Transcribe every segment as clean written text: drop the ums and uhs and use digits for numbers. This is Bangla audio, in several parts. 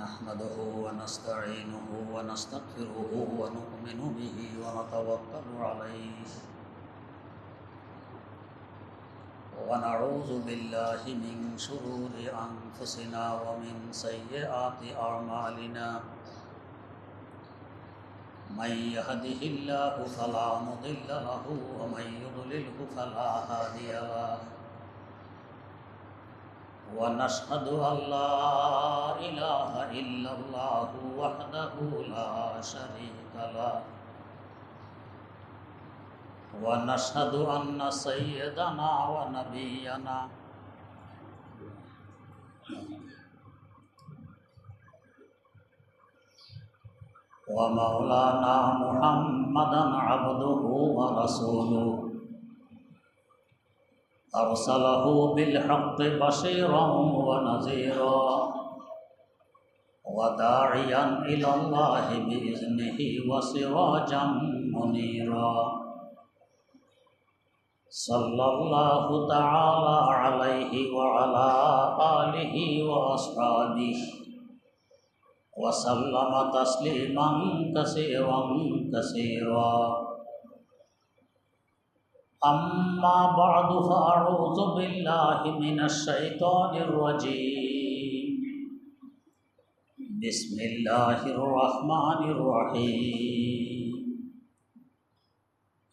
نحمده ونستعينه ونستغفره ونؤمن به ونتوكل عليه ونعوذ بالله من شرور أنفسنا ومن سيئات أعمالنا من يهده الله فلا مضل له ومن يضلله فلا هادي له ونشهد أن لا إله إلا الله وحده لا شريك له ونشهد أن سيدنا ونبينا ومولانا محمدا عبده ورسوله أرسله بالحق بشيرا ونذيرا وداعيا إلى الله بإذنه وسراجا منيرا صلى الله تعالى عليه وعلى آله وأصحابه وسلم تسليما كثيرا كثيرا أما بعد فأعوذ بالله من الشيطان الرجيم بسم الله الرحمن الرحيم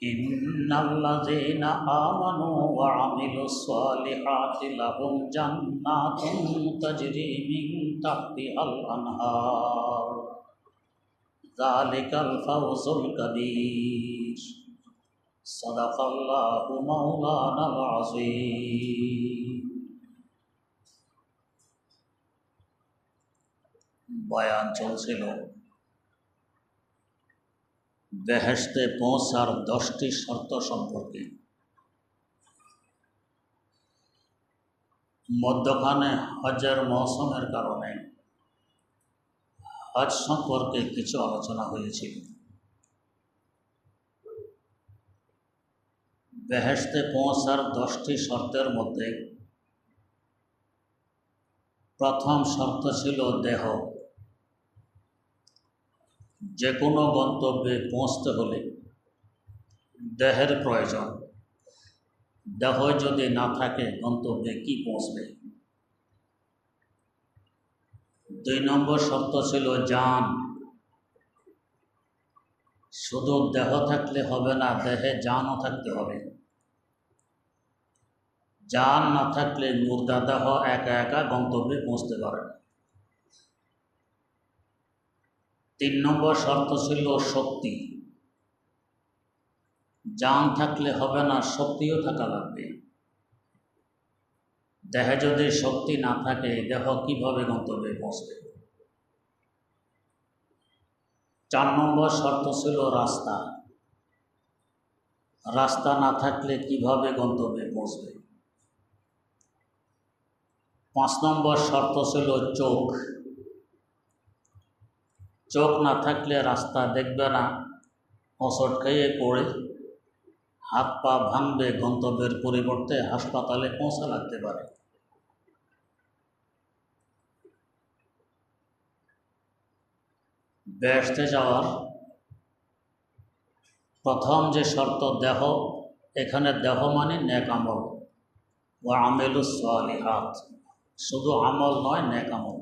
إن الذين آمنوا وعملوا الصالحات لهم جنات تجري من تحتها الأنهار ذلك الفوز الكبير صدق الله مولانا العظيم বয়ান চলছিল বেহেশতে পৌঁছার 10টি শর্ত সম্পর্কে। মধ্যখানে হজের মৌসুমের কারণে হজ সম্পর্কে কিছু আলোচনা হয়েছিল। বেহেশতে পৌঁছার 10টি শর্তের মধ্যে প্রথম শর্ত ছিল দেহ। যে কোনো গন্তব্যে পৌঁছতে হলে দেহের প্রয়োজন। দেহ যদি না থাকে গন্তব্যে কি পৌঁছবে? 2 নম্বর শর্ত ছিল জান। শুধু দেহ থাকলে হবে না, দেহে জানও থাকতে হবে। জান না থাকলে মুর্দা দেহ একা একা গন্তব্যে পৌঁছতে পারে না। 3 নম্বর শর্ত ছিল শক্তি। জান থাকলে হবে না, শক্তিও থাকা লাগবে। দেহে যদি শক্তি না থাকে দেহ কিভাবে গন্তব্যে পৌঁছবে? 4 নম্বর শর্ত ছিল রাস্তা। রাস্তা না থাকলে কিভাবে গন্তব্যে পৌঁছবে? 5 নম্বর শর্ত ছিল চোখ। চোখ না থাকলে রাস্তা দেখবে না, হোঁচট খেয়ে পড়ে হাত পা ভাঙবে, গন্তব্যের পরিবর্তে হাসপাতালে পৌঁছা লাগতে পারে। বেহেশতে যাওয়ার প্রথম যে শর্ত দেহ, এখানে দেহ মানে নেক আমল। ওয়া আমিলুস সালিহাত, শুধু আমল নয়, নেক আমল।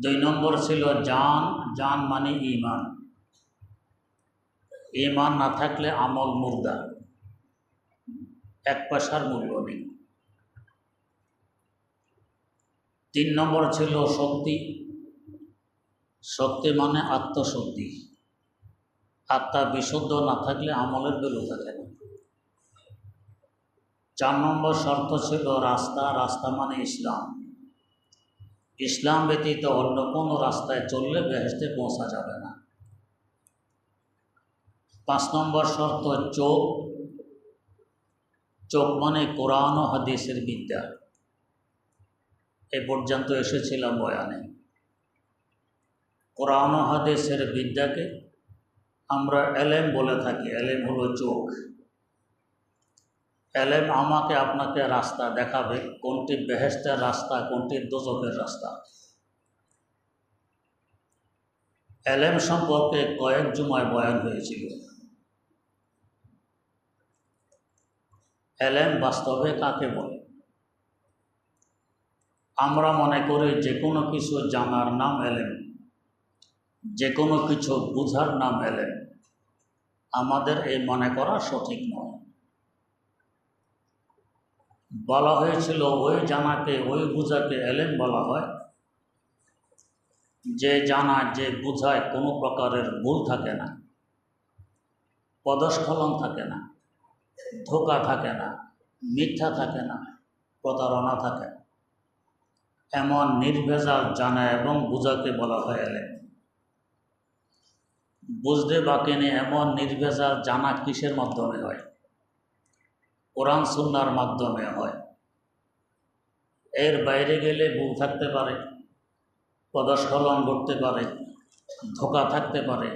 2 নম্বর ছিল জান। জান মানে ঈমান। ঈমান না থাকলে আমল মুর্দা, 1 পয়সার মূল্য নেই। 3 নম্বর ছিল শক্তি। শক্তি মানে আত্মশুদ্ধি। আত্মা বিশুদ্ধ না থাকলে আমলের ভ্যালু থাকে না। 4 নম্বর শর্ত ছিল রাস্তা। রাস্তা মানে ইসলাম। ইসলাম ব্যতীত অন্য কোনো রাস্তায় চললে বেহেশতে পৌঁছা যাবে না। 5 নম্বর শর্ত চোখ। চোখ মানে কোরআন ও হাদিসের বিদ্যা। এ পর্যন্ত এসেছিলাম বয়ানে। কোরআন ও হাদিসের বিদ্যাকে আমরা এলেম বলে থাকি। এলেম হলো চোখ। এলেম আমাকে আপনাকে রাস্তা দেখাবে, কোনটি বেহেশতের রাস্তা, কোনটি দোজখের রাস্তা। এলেম সম্পর্কে কয়েক জুমায় বয়ান হয়েছিল। এলেম বাস্তবে কাকে বলে? আমরা মনে করি যে কোনো কিছু জানার নাম এলেম, যে কোনো কিছু বুঝার নাম এলেম। আমাদের এই মনে করা সঠিক নয়। বলা হয়েছিল ওই জানাকে, ওই বুঝাকে এলেম বলা হয় যে জানা, যে বুঝায় কোনো প্রকারের ভুল থাকে না, পদস্খলন থাকে না, ধোঁকা থাকে না, মিথ্যা থাকে না, প্রতারণা থাকে না। এমন নির্ভেজাল জানা এবং বুঝাকে বলা হয় এলেম। বুঝতে বাকি নেই এমন নির্ভেজাল জানা কিসের মাধ্যমে হয়? কোরআন সুন্নাহর মাধ্যমে হয়। এর বাইরে গেলে ভুল থাকতে পারে, পদস্খলন ঘটতে পারে, ধোঁকা থাকতে পারে,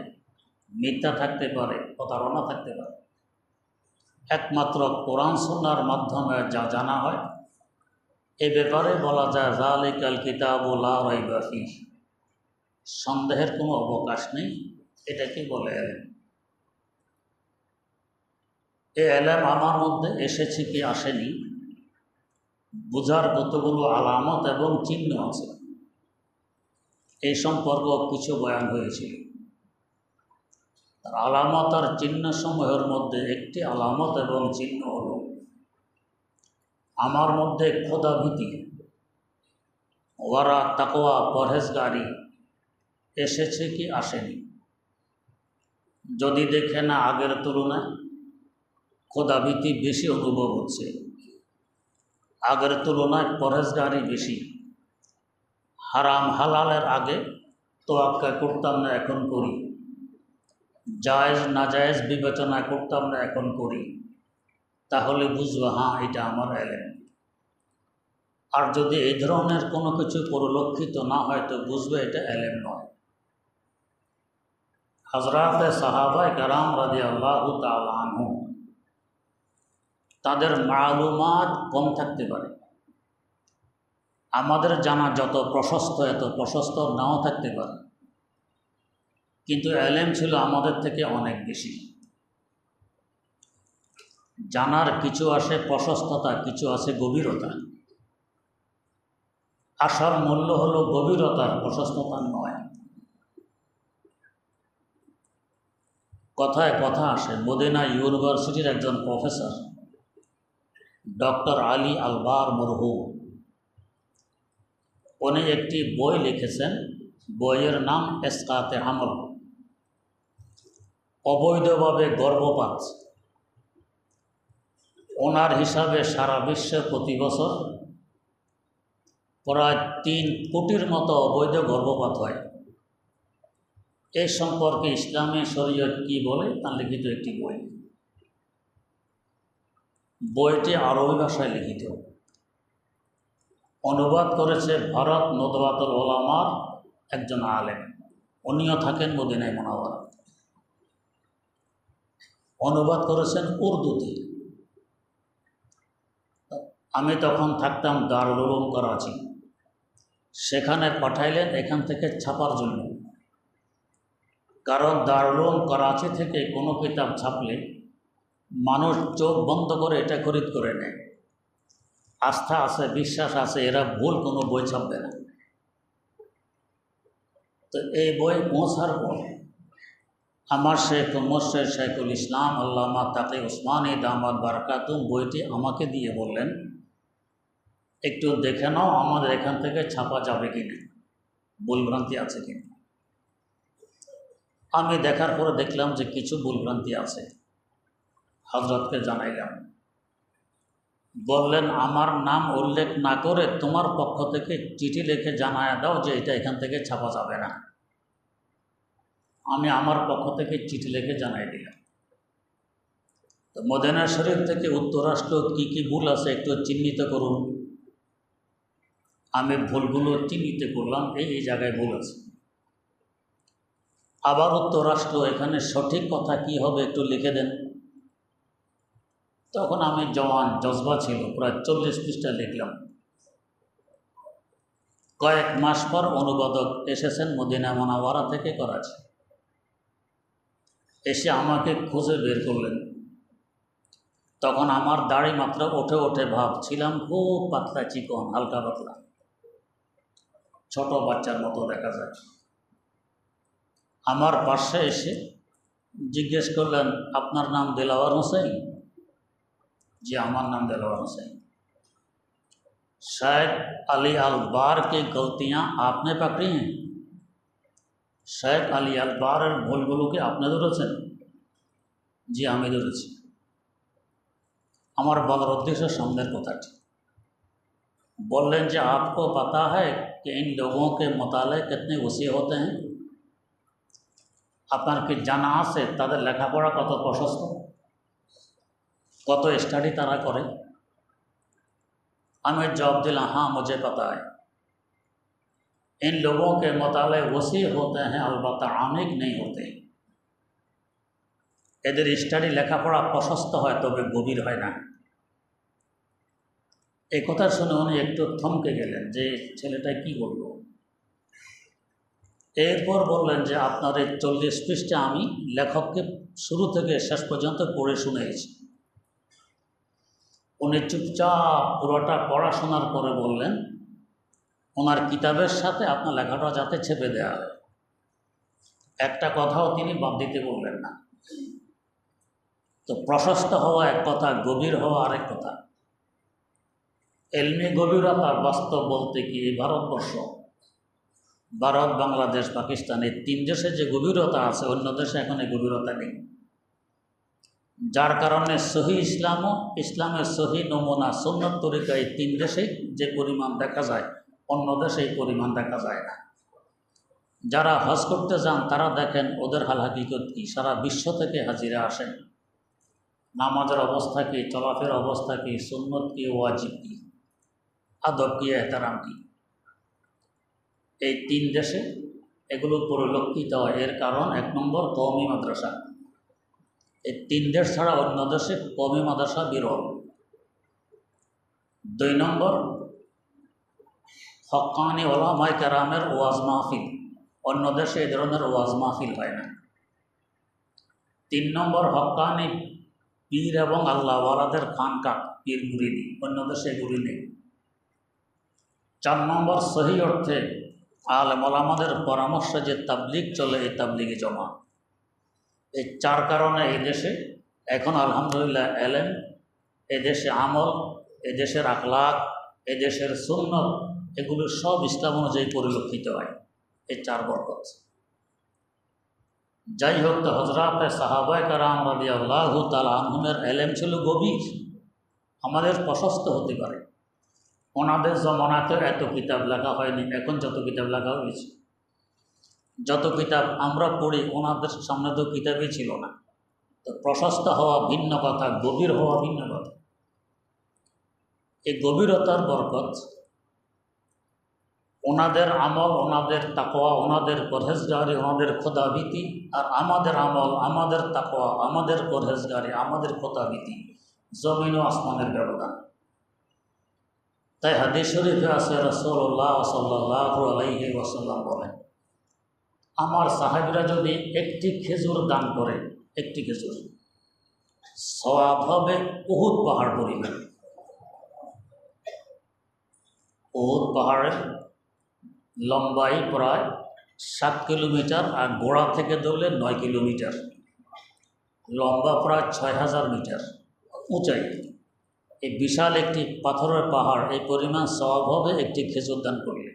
মিথ্যা থাকতে পারে, প্রতারণা থাকতে পারে। একমাত্র কোরআন সুন্নাহর মাধ্যমে যা জানা হয়, এ ব্যাপারে বলা যায় যালিকাল কিতাবু লা রাইবা ফীহ, সন্দেহের কোনো অবকাশ নেই, এটাকে বলে এলেম। এই এলেম আমার মধ্যে এসেছে কি আসেনি, বুঝার কতগুলো আলামত এবং চিহ্ন আছে, এই সম্পর্কে কিছু বয়ান হয়েছিল। আলামত আর চিহ্নসমূহের মধ্যে একটি আলামত এবং চিহ্ন হল আমার মধ্যে খোদাভীতি, ওয়ারা, তাকওয়া, পরহেজগারি এসেছে কি আসেনি। যদি দেখে না আগের তুলনায় খোদাভীতি বেশি অনুভব হচ্ছে, আগের তুলনায় পরহেজগারি বেশি, হারাম হালালের আগে তোয়াক্কা করতাম না, এখন করি, জায়েজ নাজায়েজ বিবেচনা করতাম না, এখন করি, তাহলে বুঝবো হ্যাঁ এটা আমার এলেম। আর যদি এই ধরনের কোনো কিছু পরিলক্ষিত না হয় তো বুঝবে এটা এলেম নয়। হযরত সাহাবায়ে কেরাম রাদিয়াল্লাহু তাআলা আনহুম, তাদের মালুমাত কম থাকতে পারে, আমাদের জানা যত প্রশস্ত এত প্রশস্ত নাও থাকতে পারে, কিন্তু এলেম ছিল আমাদের থেকে অনেক বেশি। জানার কিছু আসে প্রশস্ততা, কিছু আছে গভীরতা। আসল মূল্য হলো গভীরতার, প্রশস্ততা নয়। কথায় কথা আসে, মদিনা ইউনিভার্সিটির একজন প্রফেসর ডক্টর আলী আলবার মরহুম, উনি একটি বই লিখেছেন, বইয়ের নাম ইসকাতে হামল, অবৈধভাবে গর্ভপাত। ওনার হিসাবে সারা বিশ্বে প্রতি বছর প্রায় 3 কোটির মতো অবৈধ গর্ভপাত হয়। এই সম্পর্কে ইসলামী শরীয়ত কি বলে তা লিখিত একটি বই। বইটি আরবি ভাষায় লিখিত, অনুবাদ করেছে ভারত নদওয়াতুল উলামার একজন আলেম, উনিও থাকেন মদিনায়ে মুনাওয়ারা। অনুবাদ করেছেন উর্দুতে। আমি তখন থাকতাম দারুল উলুম করাচি, সেখানে পাঠাইলেন এখান থেকে ছাপার জন্য। কারণ দারুল উলুম করাচি থেকে কোনো কিতাব ছাপলে মানুষ চোখ বন্ধ করে এটা খরিদ করে নেয়, আস্থা আছে, বিশ্বাস আছে, এরা ভুল কোনো বই ছাপবে না। তো এই বই পৌঁছার পর আমার শেখ মুর্শিদ শেখুল ইসলাম আল্লামা তাকি উসমানী দামাত বারাকাতুহুম বইটি আমাকে দিয়ে বললেন, একটু দেখে নাও আমাদের এখান থেকে ছাপা যাবে কিনা, ভুলভ্রান্তি আছে কিনা। আমি দেখার পরে দেখলাম যে কিছু ভুলভ্রান্তি আছে। হযরতকে জানাইলাম, বললেন আমার নাম উল্লেখ না করে তোমার পক্ষ থেকে চিঠি লিখে জানায়া দাও যে এটা এখান থেকে ছাপা যাবে না। আমি আমার পক্ষ থেকে চিঠি লিখে জানাই দিলাম। তো মদিনা শরীফ থেকে উত্তরাষ্ট্র কি কি ভুল আছে একটু চিহ্নিত করুন। আমি ভুলগুলো চিহ্নিত করলাম, এই জায়গায় ভুল আছে। আবার উত্তরাষ্ট্র, এখানে সঠিক কথা কি হবে একটু লিখে দেন। তখন আমি জওয়ান, জজবা ছিল, প্রায় 40 পৃষ্ঠা লিখলাম। কয়েক মাস পর অনুবাদক এসেছেন মদিনা মুনাওয়ারা থেকে করাচি। এসে আমাকে খুঁজে বের করলেন। তখন আমার দাড়ি মাত্র ওঠে ওঠে ভাব, ছিলাম খুব পাতলা, চিকন, হালকা পাতলা, ছোট বাচ্চার মতো দেখা যায়। আমার পাশে এসে জিজ্ঞেস করলেন, আপনার নাম দেলাওয়ার হোসেন? জি, আমার নাম দেলাওয়ার হোসেন। शायद अली अलबार की गलतियाँ आपने पकड़ी हैं? शायद अली अलबारेর ভুলগুলোকে আপনি ধরেছেন? জি, আমি ধরেছি। আমার বলার উদ্দেশ্য সামনের কথাটি। বললেন যে आपको पता है कि इन लोगों के मुताले कितने वसी होते हैं? আপনার কি জানা আছে তাদের লেখাপড়া কত প্রশস্ত, কত স্টাডি তারা করে? আমি জবাব দিলাম, हाँ मुझे पता है। इन लोगों के मुताले वसी होते हैं, अलबत्ता आमिक नहीं होते। এদের স্টাডি লেখাপড়া প্রশস্ত হয়, তবে গভীর হয় না। এই কথা শুনে উনি একটু থমকে গেলেন যে ছেলেটা কি বলল। এরপর বললেন যে আপনার এই 40 পৃষ্ঠা আমি লেখককে শুরু থেকে শেষ পর্যন্ত পড়ে শুনেছি। উনি চুপচাপ পুরোটা পড়াশোনার পরে বললেন, ওনার কিতাবের সাথে আপনার লেখাটা যাতে ছেপে দেওয়া হয়, একটা কথাও তিনি বাদ দিতে বললেন না। তো প্রশস্ত হওয়া এক কথা, গভীর হওয়া আরেক কথা। এলমি গভীরতা বাস্তব বলতে কি এই ভারতবর্ষ, ভারত, বাংলাদেশ, পাকিস্তান, এই 3 দেশে যে গভীরতা আছে, অন্য দেশে এখন এই গভীরতা নেই। যার কারণে সহি ইসলাম ও ইসলামের সহি নমুনা সুন্নত তরিকা এই 3 দেশে যে পরিমাণ দেখা যায়, অন্য দেশে এই পরিমাণ দেখা যায় না। যারা হজ করতে যান তারা দেখেন ওদের হাল হাকিকত কী, সারা বিশ্ব থেকে হাজিরা আসেন। নামাজের অবস্থা কী, চলাফের অবস্থা কী, সুন্নত কী, ওয়াজিব কী, আদব কী, এহতারাম কী, এই 3 দেশে এগুলো পরিলক্ষিত হয়। এর কারণ 1 নম্বর কওমি মাদ্রাসা। এই 3 দেশ ছাড়া অন্য দেশে কওমি মাদ্রাসা বিরল। 2 নম্বর হক্কানি ওলামায়ে কেরামের ওয়াজ মাহফিল, অন্য দেশে এই ধরনের ওয়াজ মাহফিল হয় না। 3 নম্বর হক্কানি পীর এবং আল্লাহওয়ালাদের খানকা, পীর মুরিদি, অন্য দেশে এগুলি নেই। 4 নম্বর সহি অর্থে আলেম ওলামাদের পরামর্শে যে তাবলিগ চলে, এই তাবলিগে জমা। এই 4 কারণে এই দেশে এখন আলহামদুলিল্লাহ এলেম, এদেশে আমল, এদেশের আখলাক, এদেশের সুন্নত, এগুলো সব ইসলাম অনুযায়ী পরিলক্ষিত হয়। এই 4 বরকত। যাই হোক, তো হজরত সাহাবায়ে কেরাম রাদিয়াল্লাহু তাআলা আনহুমের এলেম ছিল গভীর, আমাদের প্রশস্ত হতে পারে। ওনাদের জমানাতে এত কিতাব লেখা হয়নি, এখন যত কিতাব লেখা হয়েছে, যত কিতাব আমরা পড়ি, ওনাদের সামনে তো কিতাবই ছিল না। তো প্রশস্ত হওয়া ভিন্ন কথা, গভীর হওয়া ভিন্ন কথা। এই গভীরতার বরকত, ওনাদের আমল, ওনাদের তাকওয়া, ওনাদের পরহেজগারি, ওনাদের খোদাভীতি, আর আমাদের আমল, আমাদের তাকওয়া, আমাদের পরহেজগারি, আমাদের খোদাভীতি, জমিন ও আসমানের ব্যবধান। তাই হাদিস শরীফে আছে, রাসূলুল্লাহ সাল্লাল্লাহু আলাইহি ওয়াসাল্লাম বলেন, আমার সাহাবীরা যদি একটি খেজুর দান করে, একটি খেজুর, সওয়াব হবে উহুদ পাহাড় পরিমাণ। উহুদ পাহাড়ের লম্বাই প্রায় 7 কিলোমিটার, আর গোড়া থেকে ধরলে 9 কিলোমিটার, লম্বা প্রায় 6000 মিটার, উঁচাই। এই বিশাল একটি পাথরের পাহাড়, এই পরিমাণ সওয়াব হবে একটি খেজুর দান করলে।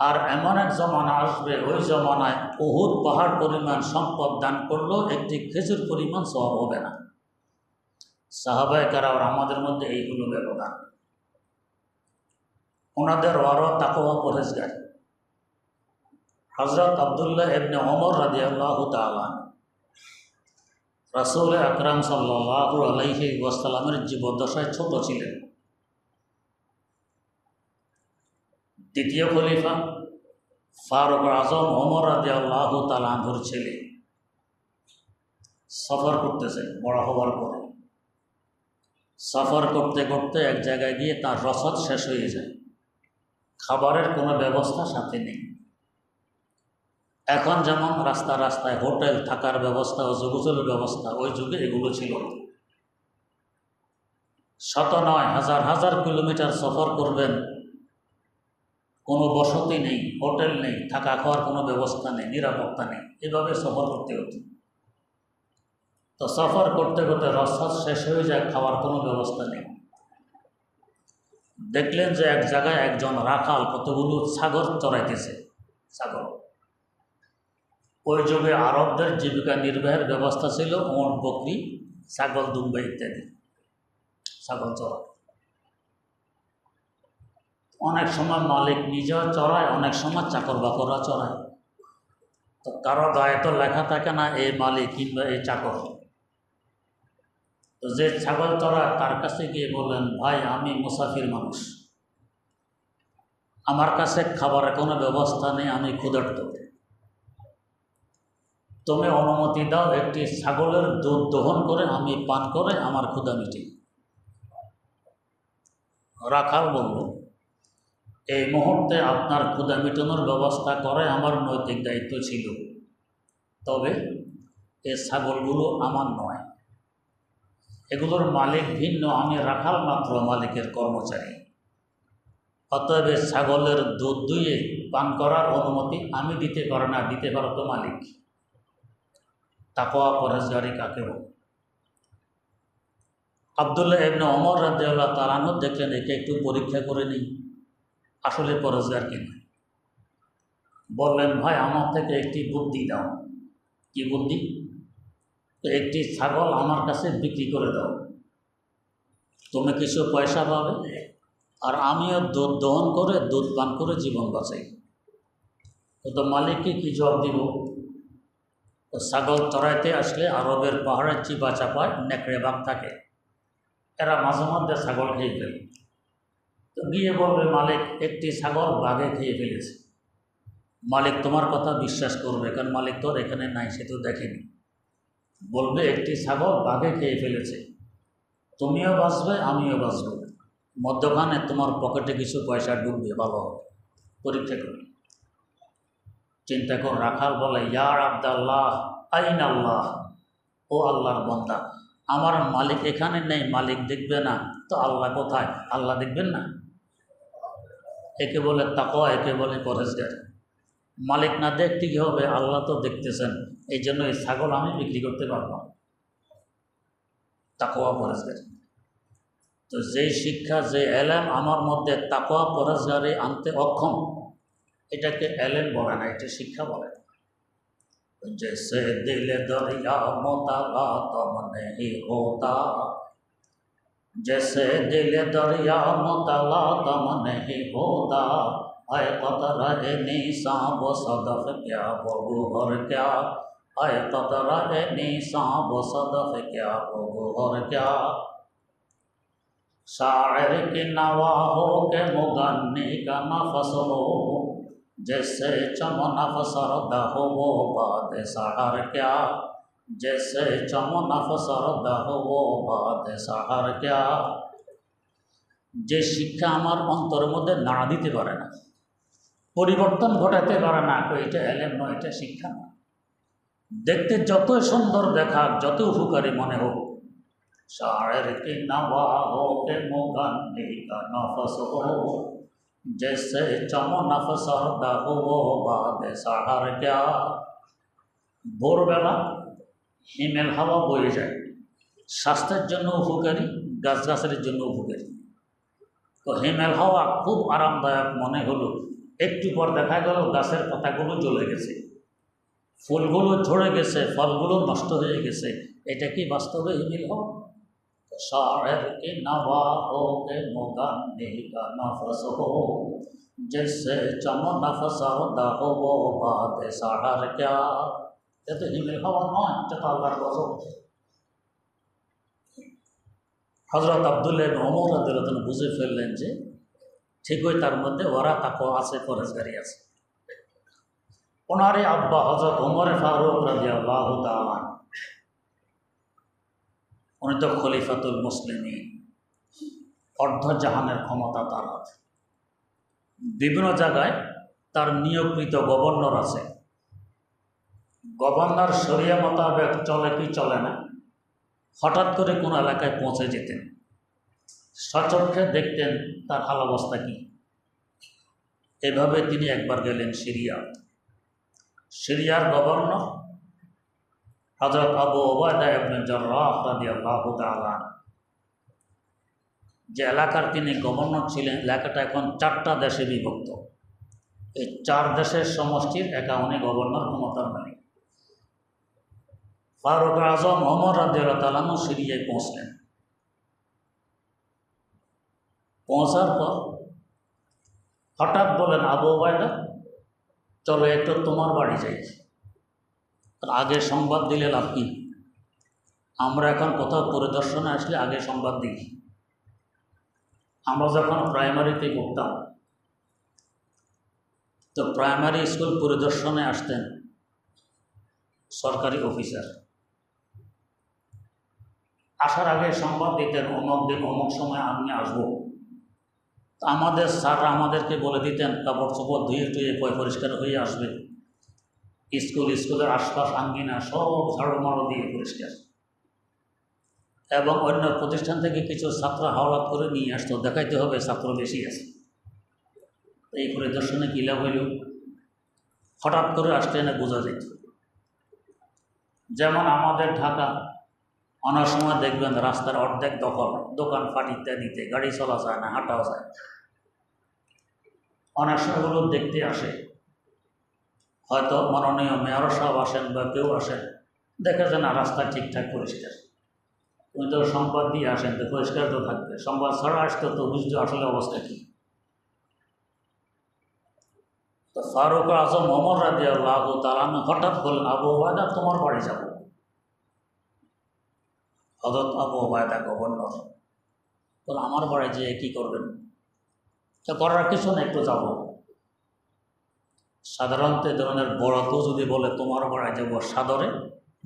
আর এমন এক জমানা আসবে, ওই জমানায় উহুদ পাহাড় পরিমাণ সম্পদ দান করলেও একটি খেজুর পরিমাণ সওয়াব হবে না। সাহাবায়ে কেরাম আমাদের মধ্যে এইগুলো ব্যবধান। ওনাদের ওয়ারা তাকওয়া পরহেজগার। হযরত আব্দুল্লাহ ইবনে ওমর রাদিয়াল্লাহু তাআলা রাসূল আকরাম সাল্লাল্লাহু আলাইহি ওয়াসাল্লামের জীবদ্দশায় ছোট ছিলেন। দ্বিতীয় খলিফা ফারুক আজম ওমর রাদিয়াল্লাহু তাআলা আনহুর ছেলে সফর করতেছেন বড় হওয়ার পরে। সফর করতে করতে এক জায়গায় গিয়ে তার রসদ শেষ হয়ে যায়, খাবারের কোনো ব্যবস্থা সাথে নেই। এখন যেমন রাস্তায় হোটেল, থাকার ব্যবস্থা, অজুগুজলের ব্যবস্থা, ওই যুগে এগুলো ছিল না। শত নয়, হাজার হাজার কিলোমিটার সফর করবেন, কোনো বসতি নেই, হোটেল নেই, থাকা খাওয়ার কোনো ব্যবস্থা নেই, নিরাপত্তা নেই, এভাবে সফর করতে হতো। তো সফর করতে করতে রসদ শেষ হয়ে যায়, খাওয়ার কোনো ব্যবস্থা নেই। দেখলেন যে এক জায়গায় একজন রাখাল কতগুলো ছাগল চড়াইতেছে। ছাগল, ওই যুগে আরবদের জীবিকা নির্বাহের ব্যবস্থা ছিল ওঁট, বকরি, ছাগল, দুম্বা ইত্যাদি, ছাগল চড়া। অনেক সময় মালিক নিজেও চড়ায়, অনেক সময় চাকর বাকররা চড়ায়। তো কারো গায়ে তো লেখা থাকে না এই মালিক কিংবা এই চাকর। তো যে ছাগল চড়ায় তার কাছে গিয়ে বললেন, ভাই আমি মুসাফির মানুষ, আমার কাছে খাবারের কোনো ব্যবস্থা নেই, আমি ক্ষুধার্ত, তুমি অনুমতি দাও একটি ছাগলের দুধ দহন করে আমি পান করে আমার ক্ষুধা মিটি। রাখাল বলল, এই মুহূর্তে আপনার ক্ষুধা মেটানোর ব্যবস্থা করে আমার নৈতিক দায়িত্ব ছিল, তবে এই ছাগলগুলো আমার নয়, এগুলোর মালিক ভিন্ন, আমি রাখাল মাত্র মালিকের কর্মচারী। অতএব ছাগলের দুধ দুইয়ে পান করার অনুমতি আমি দিতে পারি না, দিতে পারো তো মালিক। তাকওয়া পরহেজগারি কাকে বলে? আব্দুল্লাহ ইবনে ওমর রাদিয়াল্লাহু তাআলা আনহু দেখলেন একে একটু পরীক্ষা করে নিই, আসলে পরহেজগার কিনা। বললেন, ভাই আমার থেকে একটি বুদ্ধি দাও। কি বুদ্ধি? তো একটি ছাগল আমার কাছে বিক্রি করে দাও, তুমি কিছু পয়সা পাবে, আর আমিও দুধ দহন করে দুধ পান করে জীবন বাঁচাই। তো মালিককে কি জবাব দিব? তো ছাগল চড়াইতে আসলে আরবের পাহাড়ের চিপা চাপায় নেকড়ে বাঘ থাকে, এরা মাঝে মধ্যে ছাগল খেয়ে ফেলে। তো গিয়ে বলবে, মালিক একটি ছাগল বাঘে খেয়ে ফেলেছে। মালিক তোমার কথা বিশ্বাস করবে, কারণ মালিক তোর এখানে নাই, সে তো দেখেনি। বলবে একটি ছাগল বাঘে খেয়ে ফেলেছে, তুমিও বাঁচবে আমিও বাঁচব, মধ্যখানে তোমার পকেটে কিছু পয়সা ডুববে, ভালো হবে, পরীক্ষা করি। চিন্তা কর, রাখাল বলে, ইয়া আব্দাল্লাহ আইন আল্লাহ, ও আল্লাহর বান্দা, আমার মালিক এখানে নেই, মালিক দেখবে না, তো আল্লাহ কোথায়? আল্লাহ দেখবেন না? একে বলে তাকওয়া, একে বলে পরহেজগার। মালিক না দেখতে কী হবে, আল্লাহ তো দেখতেছেন, এই জন্য এই ছাগল আমি বিক্রি করতে পারবো। তাকওয়া পরহেজগার। তো যেই শিক্ষা, যে এলেম আমার মধ্যে তাকওয়া পরহেজগারি আনতে অক্ষম, এটাকে এলেম বলে না, এটা শিক্ষা বলে। जैसे दिल दरिया मुतलातम नहीं होता, जैसे दिल दरिया मुतलातम नहीं होता, आए कतरा निशान वो सदफ क्या वो गुहर क्या, आए कतरा निशान वो सदफ क्या वो गुहर क्या, शायर की नवा हो के मुगन्नी का नफस हो, जैसे चमन अफसरदा हो वो बात सहार क्या, जैसे चमन अफसरदा हो वो बात सहार क्या। যে শিক্ষা আমার অন্তরের মধ্যে নাড়া দিতে পারে না, পরিবর্তন ঘটাতে পারে না, এটা এলেম নয়, এটা শিক্ষা না। দেখতে যতই সুন্দর দেখাক, যত উপকারী মনে হোক, শায়ের কি নওয়া হো কে মুগান্নি কা নফস হো, जैसे चमन अफसरदा हो वो बाद सहार क्या। ভোরবেলা হিমেল হাওয়া বয়ে যায়, স্বাস্থ্যের জন্য উপকারী, গাছগাছালির জন্য উপকারী। তো হিমেল হাওয়া খুব আরামদায়ক মনে হলো, একটু পর দেখা গেল গাছের পাতাগুলো জ্বলে গেছে, ফুলগুলো ঝরে গেছে, ফলগুলো নষ্ট হয়ে গেছে। এটা কি বাস্তবে হিমেল হাওয়া? शायर की नवा हो के मुगन्नी का नफस हो, जैसे चमन अफसरदा हो वो बात सहार क्या। ये तो हिमेल हवा नয়, এটা তো আল্লাহর গজব। হযরত আব্দুল্লাহ ইবনে ওমর রাদিয়াল্লাহু তাআলা বুঝে ফেললেন যে ঠিকই তার মধ্যে ওরা তাকওয়া আছে, পরহেজগারি আছে। ওনারই আব্বা হযরত ওমর ফারুক রাদিয়াল্লাহু তাআলা, উনি তো খলিফাতুল মুসলিমিন, অর্ধজাহানের ক্ষমতা তার আছে। বিভিন্ন জায়গায় তার নিয়োগকৃত গভর্নর আছে। গভর্নর শরিয়া মোতাবেক চলে কি চলে না, হঠাৎ করে কোনো এলাকায় পৌঁছে যেতেন, সচক্ষে দেখতেন তার হাল অবস্থা কী। এভাবে তিনি একবার গেলেন সিরিয়া। সিরিয়ার গভর্নর হযরত আবু উবায়দা ইবনে জাররাহ রাদিয়াল্লাহু তাআলা, যে এলাকার তিনি গভর্নর ছিলেন, এলাকাটা এখন 4টা দেশে বিভক্ত। এই 4 দেশের সমষ্টির একা উনি গভর্নর ক্ষমতার মালিক। ফারুক আজম ওমর রাদিয়াল্লাহু তাআলা সিরিয়ায় পৌঁছলেন। পৌঁছার পর হঠাৎ বলেন, আবু উবায়দা চলো একটু তোমার বাড়ি যাই। আগে সংবাদ দিলে লাভ কি? আমরা এখন কোথাও পরিদর্শনে আসলে আগে সংবাদ দিই। আমরা যখন প্রাইমারিতে পড়তাম, তো প্রাইমারি স্কুল পরিদর্শনে আসতেন সরকারি অফিসার। আসার আগে সংবাদ দিতেন, অমুক দিন অমুক সময় আমি আসবো। আমাদের স্যাররা আমাদেরকে বলে দিতেন কাপড় চোপড় ধুয়ে টুয়ে পরিষ্কার হয়ে আসবে, স্কুলের আশপাশ আঙ্গিনা সব ঝাড়ু মাড়ু দিয়ে পরিষ্কার। এবং অন্য প্রতিষ্ঠান থেকে কিছু ছাত্র হাওলাত করে নিয়ে আসতো, দেখাইতে হবে ছাত্র বেশি আছে। এই পরিদর্শনে কী লাভ হইল? হঠাৎ করে আসতে না বোঝা যেত। যেমন আমাদের ঢাকা অনেক সময় দেখবেন রাস্তার অর্ধেক দখল, দোকান পাট ইত্যাদিতে গাড়ি চলা যায় না, হাঁটাও যায়। অনেক সময়গুলো দেখতে আসে, হয়তো মাননীয় মেয়র সাহেব আসেন বা কেউ আসেন, দেখা যায় না রাস্তা ঠিকঠাক পরিষ্কার। উনি তো সংবাদ দিয়ে আসেন, তো পরিষ্কার তো থাকবে। সংবাদ ছাড়া আসতো তো বুঝতে আসলে অবস্থা কী। তো ফারুক আজম ওমর রাদিয়াল্লাহু তাআলা হঠাৎ বললেন, আবু উবায়দা তোমার বাড়ি যাব। হযরত আবু উবায়দা গভর্নর বলে, আমার বাড়ি যেয়ে কী করবেন? তো করার কিছু না, একটু যাব। সাধারণত এ ধরনের বড় কেউ যদি বলে তোমার বাড়ি যাব, সাদরে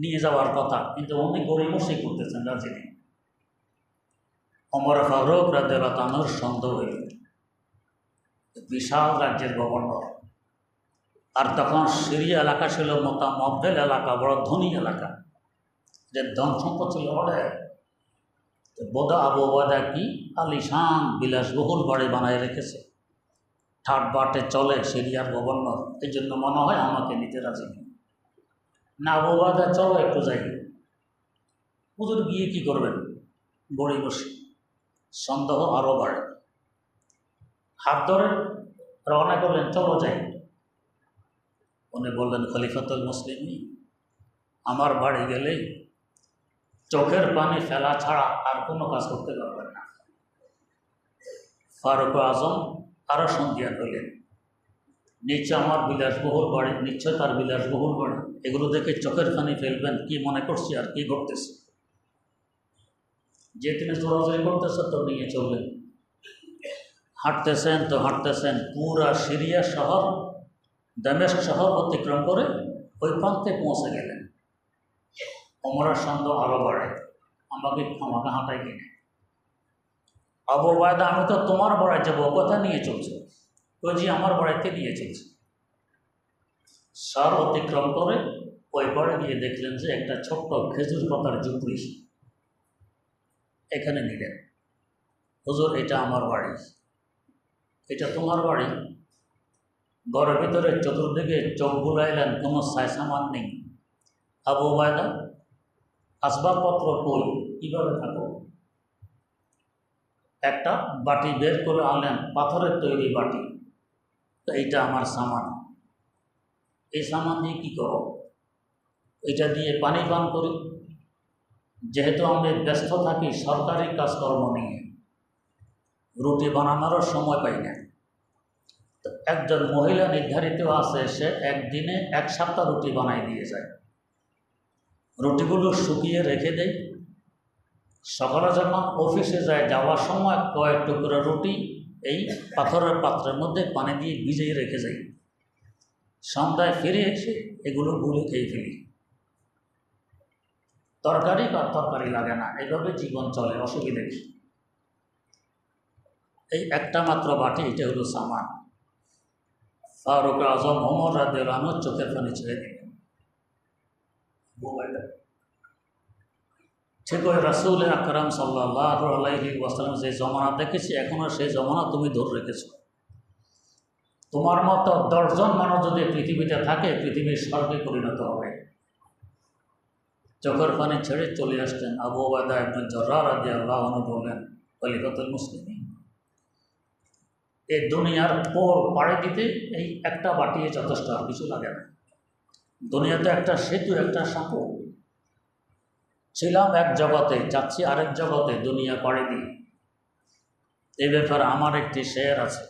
নিয়ে যাওয়ার কথা, কিন্তু উনি গড়িমসি করতেছেন, রাজি নেই। ওমর ফারুক রাদিয়াল্লাহু তাআলার সন্দেহ হইল, বিশাল রাজ্যের গভর্নর, আর তখন সিরিয়া এলাকা ছিল মোতামদ্দেল এলাকা, বড় ধনী এলাকা, যে ধন সম্পদ ছিল অনেক। বোধা আবু উবায়দা কি আলিশান বিলাসবহুল বাড়ি বানায় রেখেছে, ঠাট বাটে চলে সিরিয়ার গভর্নর, এই জন্য মনে হয় আমাকে নিতে রাজি নেই। না, আবু উবায়দা চলো একটু যাই। হুজুর গিয়ে কী করবেন? গড়ি বসে। সন্দেহ আরও বাড়ে। হাত ধরে রওনা করলেন, চলো যাই। উনি বললেন, খলিফাতুল মুসলিমিন, আমার বাড়ি গেলেই চোখের পানি ফেলা ছাড়া আর কোনো কাজ করতে পারবেন না। ফারুক আজম আরও সন্ধিয়ান হইলেন, নিচে আমার বিলাসবহুল বাড়ি, নিশ্চয় তার বিলাসবহুল বাড়ি, এগুলো দেখে চোখের পানি ফেলবেন, কি মনে করছি আর কি ঘটতেছে। যে তিনি চলাচল করতেছে তো নিয়ে চললেন। হাঁটতেছেন তো হাঁটতেছেন, পুরা সিরিয়া শহর, দামেস্ক শহর অতিক্রম করে ওই প্রান্তে পৌঁছে গেলেন। ওমরের সন্দেহ আরও বাড়ে, আমাকে হাঁটাই কিনে। আবু উবায়দা, আমি তো তোমার বাড়ি যাবো, কথা নিয়ে চলছে। ওই যে আমার বাড়িতে নিয়ে চলছে। শহর অতিক্রম করে ওই পাড়ে গিয়ে দেখলেন যে একটা ছোট্ট খেজুর পাতার ঝুপড়ি, এখানে নিলেন। হুজুর, এটা আমার বাড়ি। এটা তোমার বাড়ি? ঘরের ভিতরে চতুর্দিকে চোখ বুলাইলেন, কোনো সামান নেই। আবু উবায়দা, আসবাবপত্র কই, কীভাবে থাকো? একটা বাটি বের করে আনলেন, পাথরের তৈরি বাটি। তো এইটা আমার সামান, এই সামান দিয়ে কী করো? এটা দিয়ে পানি পান করি। যেহেতু আমি ব্যস্ত থাকি সরকারি কাজকর্ম নিয়ে, রুটি বানানোরও সময় পাই না। তো একজন মহিলা নির্ধারিত আছে, সে একদিনে 1 সপ্তাহ রুটি বানাই দিয়ে যায়। রুটিগুলো শুকিয়ে রেখে দেয়। সকালে যখন অফিসে যায়, যাওয়ার সময় কয়েক টুকরো রুটি এই পাথরের পাত্রের মধ্যে পানি দিয়ে ভিজিয়ে রেখে যাই। সন্ধ্যায় ফিরে এসে এগুলো গুলে খেয়ে ফেলি। তরকারি লাগে না, এভাবে জীবন চলে, অসুবিধা কি? এই একটা মাত্র বাটি, এটা হলো সামান। ফারুক আজম ওমর রাদিয়াল্লাহু আনহু চোখের পানি ছেড়ে দিলেন। ঠিক ওই রাসূল আকরাম সাল্লাল্লাহু আলাইহি ওয়াসাল্লাম যে জমানা দেখেছি, এখনও সেই জমানা তুমি ধরে রেখেছো। তোমার মতো 10 জন মানুষ যদি পৃথিবীতে থাকে, পৃথিবীর স্বর্গে পরিণত হবে। চোখের পানি ছেড়ে চলে আসতেন। আবু উবাইদা ইবনে জাররাহ রাদিয়াল্লাহু আনহু বললেন, খলিফাতুল মুসলিমিন, এই দুনিয়ার পর পাড়ি দিতে এই একটা বাটিয়ে যথেষ্ট, আর কিছু লাগে না। দুনিয়াতে একটা সেতু, একটা সাঁকো। ছিলাম এক জগতে, যাচ্ছি আরেক জগতে, দুনিয়া পাড়ি দিই। এই ব্যাপারে আমার একটি শের আছে,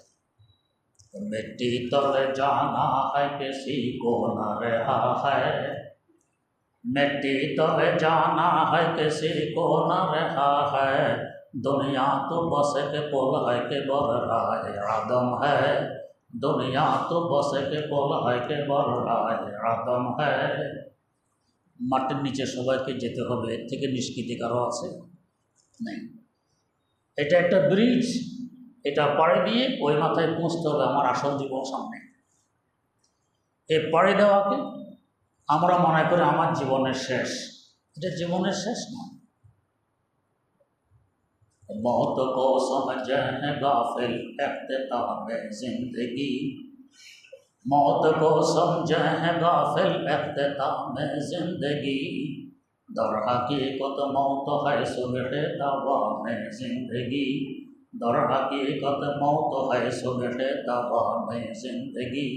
मिट्टी तले जाना है किसी को न रहा है, मिट्टी तले जाना है किसी को न रहा है, दुनिया तो बस के पुल है के बर रहा है आदम है, दुनिया तो बस के पुल है के बर रहा है आदम है। মাটির নিচে সবাইকে যেতে হবে, এর থেকে নিষ্কৃতি কারো আছে? নেই। এটা একটা ব্রিজ, এটা পাড়ি দিয়ে ওই মাথায় পৌঁছতে হবে আমার আসল জীবন সামনে। এই পাড়ি দেওয়াকে আমরা মনে করি আমার জীবনের শেষ। এটা জীবনের শেষ নয়। मौत को समझे है गाफिल इख्तिताम जिंदगी, मौत को समझे है गाफिल इख्तिताम जिंदगी, दर हकीकत मौत है सुबह तवाम जिंदगी, दर हकीकत मौत है सुबह तवाम जिंदगी।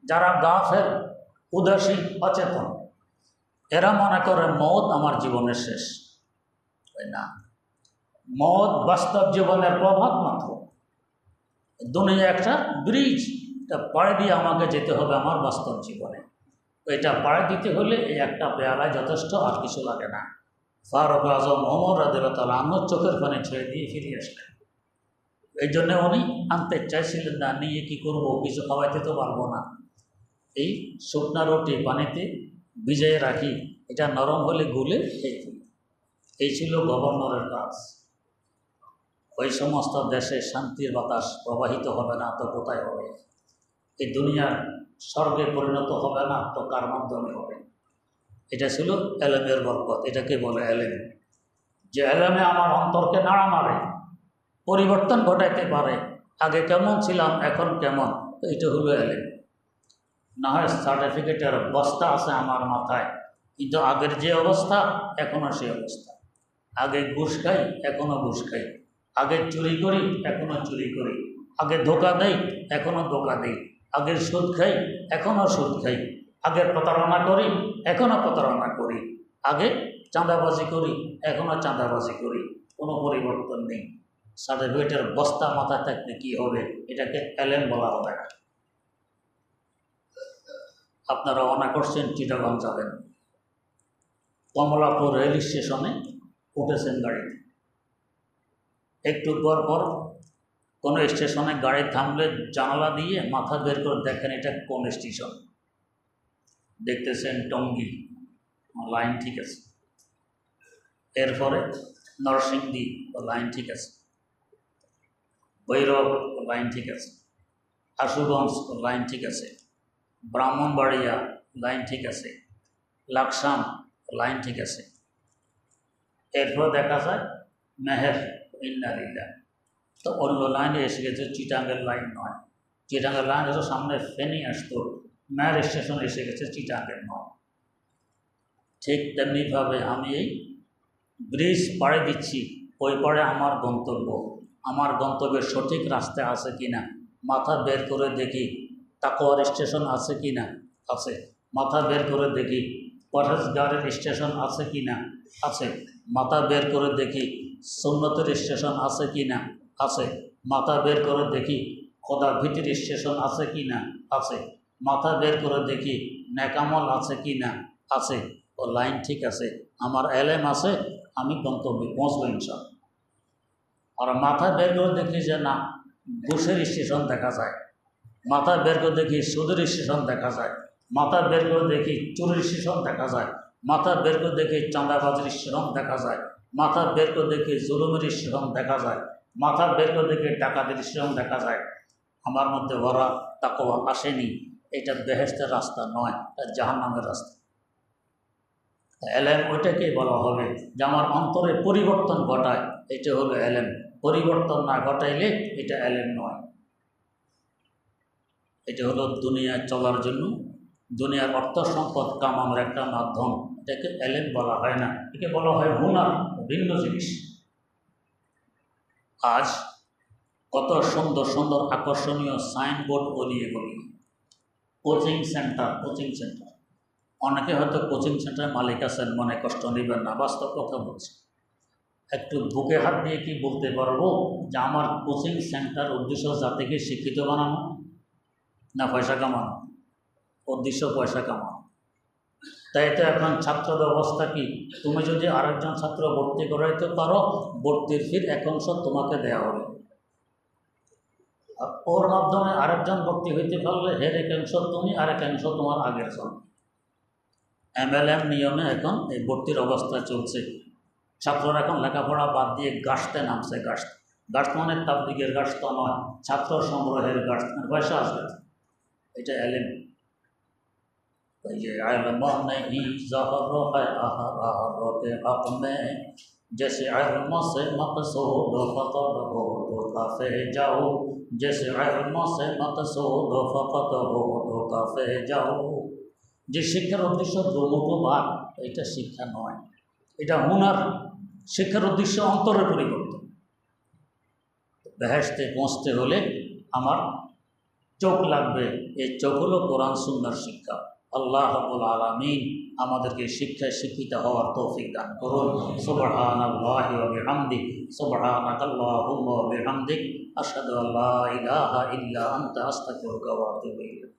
যারা গাফেল, উদাসীন, অচেতন, এরা মনে করে মौत আমার জীবনের শেষ। না, মौत বাস্তব জীবনের প্রভাব মাত্র। দুনিয়া একটা ব্রিজ, এটা পাড়ি দিয়ে আমাকে যেতে হবে আমার বাস্তব জীবনে। এটা পাড়ি দিতে হলে এই একটা পেয়ালায় যথেষ্ট, আর কিছু লাগে না। ফারুক আজম ওমর রাদিয়াল্লাহু তাআলা আনহু চোখের পানি ছেড়ে দিয়ে ফিরে আসলেন। এই জন্য উনি আনতে চাইছিলেন না, নিয়ে কী করবো, কিছু খাওয়াইতে তো পারবো না। এই শুকনা রুটি পানিতে ভিজিয়ে রাখি, এটা নরম হলে গুলে খেয়ে ফেলি। এই ছিল গভর্নরের কাজ। ওই সমস্ত দেশে শান্তির বাতাস প্রবাহিত হবে না তো কোথায় হবে? এই দুনিয়ার স্বর্গে পরিণত হবে না তো কার মাধ্যমে হবে? এটা ছিল এলেমের বরকত। এটাকে বলে এলেম। যে এলেমে আমার অন্তরকে নাড়া মারে, পরিবর্তন ঘটাইতে পারে। আগে কেমন ছিলাম, এখন কেমন, তো এটা হলো এলেম। না হয় সার্টিফিকেটের বস্তা আছে আমার মাথায়, কিন্তু আগের যে অবস্থা এখনও সেই অবস্থা। আগে ঘুষ খাই, এখনও ঘুষ খাই। আগে চুরি করি, এখনও চুরি করি। আগে ধোকা দেই, এখনও ধোকা দেই। আগের সুদ খাই, এখনও সুদ খাই। আগের প্রতারণা করি, এখনও প্রতারণা করি। আগে চাঁদাবাজি করি, এখনও চাঁদাবাজি করি। কোনো পরিবর্তন নেই। সার্টিফিকেটের বস্তা মাথায় থাকতে কী হবে? এটাকে এলেম বলা হবে না। আপনারা রওনা করছেন, চিটাগং যাবেন। কমলাপুর রেল স্টেশনে উঠেছেন গাড়িতে। একটু পর পর কোনো স্টেশনে গাড়ি থামলে জানালা দিয়ে মাথা বের করে দেখেন এটা কোন স্টেশন। দেখতেছেন টঙ্গী, লাইন ঠিক আছে। এরপরে নরসিংদী, লাইন ঠিক আছে। ভৈরব, লাইন ঠিক আছে। আশুগঞ্জ, লাইন ঠিক আছে। ব্রাহ্মণবাড়িয়া, লাইন ঠিক আছে। লাকসাম, লাইন ঠিক আছে। এরপর দেখা যায় মেহের, ইন্নালিল্লাহ, তো অন্য লাইনে এসে গেছে। চিটাঙ্গের লাইন নয়, চিটাঙ্গের লাইন এসে সামনে ফেনী আসতো, মেহের স্টেশন এসে গেছে, চিটাঙ্গের নয়। ঠিক তেমনিভাবে আমি এই ব্রিজ পাড়ে দিচ্ছি, ওই পাড়ে আমার গন্তব্য। আমার গন্তব্যের সঠিক রাস্তা আছে কি না মাথা বের করে দেখি। তাকওয়ার স্টেশন আছে কি না? আছে। মাথা বের করে দেখি। পরহেজগারের স্টেশন আছে কি না? আছে। মাথা বের করে দেখি সুন্নতের স্টেশন আছে কি না? আছে। মাথা বের করে দেখি খোদা ভীতির স্টেশন আছে কি না? আছে। মাথা বের করে দেখি নেকামল আছে কি না? আছে। ও লাইন ঠিক আছে, আমার এলেম আছে, আমি গন্তব্যে পৌঁছবো ইনশাআল্লাহ। আর মাথা বের করে দেখি যে না, ঘুষের স্টেশন দেখা যায়। মাথা বের করে দেখি সুদের স্টেশন দেখা যায়। মাথা বের করে দেখি চুরির স্টেশন দেখা যায়। মাথা বের করে দেখি চাঁদাবাজির স্টেশন দেখা যায়। মাথা বের করে দেখি জুলুমের স্টেশন দেখা যায়। মাথা বের করে দেখে টাকা দিলে সেরকম দেখা যায় আমার মধ্যে ওরা তাকওয়া আসেনি, এটা বেহেশতের রাস্তা নয়, এটা জাহান্নামের রাস্তা। এলেম ওইটাকেই বলা হবে যে আমার অন্তরে পরিবর্তন ঘটায়, এটা হলো এলেম। পরিবর্তন না ঘটাইলে এটা এলেম নয়। এটা হলো দুনিয়ায় চলার জন্য, দুনিয়ার অর্থ সম্পদ কামানোর একটা মাধ্যম, এটাকে এলেম বলা হয় না, একে বলা হয় হুনার, ভিন্ন জিনিস। আজ কত সুন্দর সুন্দর আকর্ষণীয় সাইনবোর্ড বলিয়ে বলি, কোচিং সেন্টার, কোচিং সেন্টার। অনেকে হয়তো কোচিং সেন্টারের মালিক আছেন, মনে কষ্ট নেবেন না, বাস্তব কথা বলছি। একটু বুকে হাত দিয়ে কি বলতে পারবো যে আমার কোচিং সেন্টার উদ্দেশ্য জাতিকে শিক্ষিত বানানো না পয়সা কামানো? উদ্দেশ্য পয়সা কামানো। তাই তো এখন ছাত্র ব্যবস্থা কি, তুমি যদি আরেকজন ছাত্র ভর্তি করাইতে পারো, ভর্তির ফির এক অংশ তোমাকে দেওয়া হবে, আর ওর মাধ্যমে আরেকজন ভর্তি হইতে পারলে এর এক অংশ তুমি, আরেক অংশ তোমার আগের জন। MLM নিয়মে এখন এই ভর্তির অবস্থা চলছে। ছাত্ররা এখন লেখাপড়া বাদ দিয়ে গাছতে নামছে। গাছ মানে তাবলিগের গাছ তো নয়, ছাত্র সংগ্রহের গাছ, পয়সা আসবে। এটা এলেম। এই যে ইলম नहीं ज़हर है अहरार के हक़ में जैसे इल्म से मक़सूद फ़क़त हो धोखा से जाओ, जैसे इल्म से मक़सूद फ़क़त हो धोखा से जाओ। যে শিক্ষার উদ্দেশ্য দুমুখবাদ, এটা শিক্ষা নয়, এটা হুনার। শিক্ষার উদ্দেশ্য অন্তরের পরিবর্তন। বেহেশতে পৌঁছতে হলে আমার চোখ লাগবে, এই চোখ হলো কোরআন সুন্নাহর শিক্ষা। আল্লাহ রাব্বুল আলামিন আমাদেরকে শিক্ষায় শিক্ষিত হওয়ার তৌফিক দান করুন। সুবহানাল্লাহি ওয়া বিহামদিহি, সুবহানাকাল্লাহুম্মা ওয়া বিহামদিক, আশহাদু আল্লা ইলাহা ইল্লা আনতা আস্তাগফিরুকা ওয়া আতুবু ইলাইক।